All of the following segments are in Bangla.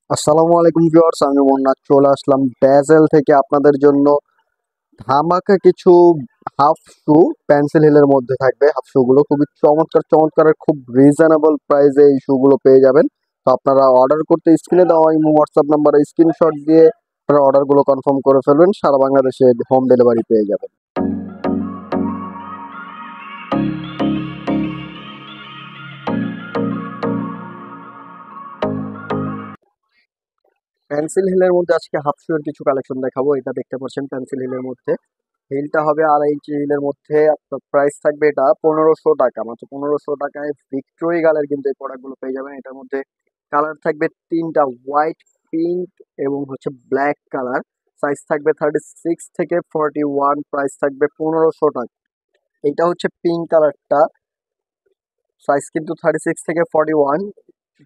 আসসালামু আলাইকুম ভিউয়ার্স, আমি মোহাম্মদ চলে আসলাম ব্যাজেল থেকে আপনাদের জন্য ধামাকা কিছু হাফ শু পেন্সিল হিলের মধ্যে থাকবে। হাফ শু গুলো খুবই চমৎকার চমৎকার, খুব রিজনেবল প্রাইসে এই শু গুলো পেয়ে যাবেন। তো আপনারা অর্ডার করতে স্ক্রিনে দেওয়া এই হোয়াটসঅ্যাপ নাম্বারে স্ক্রিনশট দিয়ে আপনারা অর্ডার গুলো কনফার্ম করে ফেলবেন, সারা বাংলাদেশে হোম ডেলিভারি পেয়ে যাবেন। পেন্সিল হিলের মধ্যে আজকে হাফ শু এর কিছু কালেকশন দেখাবো। এটা দেখতে পাচ্ছেন পেন্সিল হিলের মধ্যে হিলটা হবে 2.5 ইঞ্চি হিলের মধ্যে। আপনার প্রাইস থাকবে এটা 1500 টাকা, মাত্র 1500 টাকায় ভিক্টোরি গালের কিন্তু এই প্রোডাক্ট গুলো পেয়ে যাবেন। এটার মধ্যে কালার থাকবে তিনটা, হোয়াইট, পিঙ্ক এবং হচ্ছে ব্ল্যাক কালার। সাইজ থাকবে 36 থেকে 41, প্রাইস থাকবে 1500 টাকা। এটা হচ্ছে পিঙ্ক কালারটা, সাইজ কিন্তু 36 থেকে 41।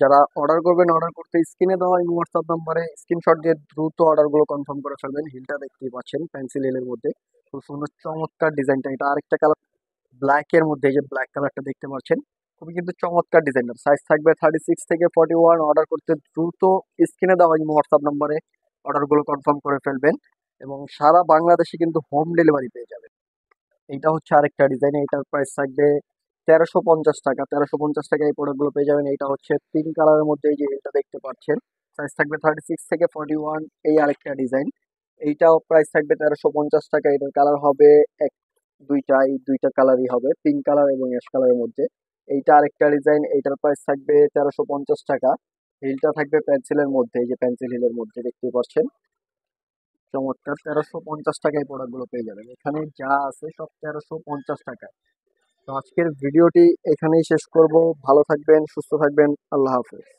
যারা অর্ডার করবেন, অর্ডার করতে স্ক্রিনে দেওয়া এই হোয়াটসঅ্যাপ নাম্বারে স্ক্রিনশট দিয়ে দ্রুত অর্ডারগুলো কনফার্ম করে ফেলবেন। হিলটা দেখতেই পাচ্ছেন পেন্সিল হিলের মধ্যে, খুব সুন্দর চমৎকার ডিজাইনটা। এটা আরেকটা কালার ব্ল্যাক এর মধ্যে, এই যে ব্ল্যাক কালারটা দেখতে পাচ্ছেন, খুবই কিন্তু চমৎকার ডিজাইনটা। সাইজ থাকবে 36 থেকে 41। অর্ডার করতে দ্রুত স্ক্রিনে দেওয়া এই হোয়াটসঅ্যাপ নাম্বারে অর্ডারগুলো কনফার্ম করে ফেলবেন এবং সারা বাংলাদেশে কিন্তু হোম ডেলিভারি পেয়ে যাবেন। এইটা হচ্ছে আরেকটা ডিজাইন, এইটার প্রাইস থাকবে 1350 টাকা। 1350 টাকা এই প্রোডাক্টগুলো পেয়ে যাবেন। এইটা হচ্ছে পিঙ্ক কালারের মধ্যে, এই যে এটা দেখতে পাচ্ছেন, সাইজ থাকবে 36 থেকে 41। এই আরেকটা ডিজাইন, এইটাও প্রাইস থাকবে 1350 টাকা। এটার কালার হবে এক দুইটা, এই দুইটা কালারই হবে, পিঙ্ক কালার এবং অ্যাশ কালারের মধ্যে। এইটা আরেকটা ডিজাইন, এইটার প্রাইস থাকবে 1350 টাকা। হিলটা থাকবে পেন্সিলের মধ্যে, এই যে পেন্সিল হিলের মধ্যে দেখতে পাচ্ছেন, চমৎকার। 1350 টাকায় প্রোডাক্টগুলো পেয়ে যাবেন। এখানে যা আছে সব 1350 টাকায়। তো আজকের ভিডিওটি এখানেই শেষ করব। ভালো থাকবেন, সুস্থ থাকবেন, আল্লাহ হাফেজ।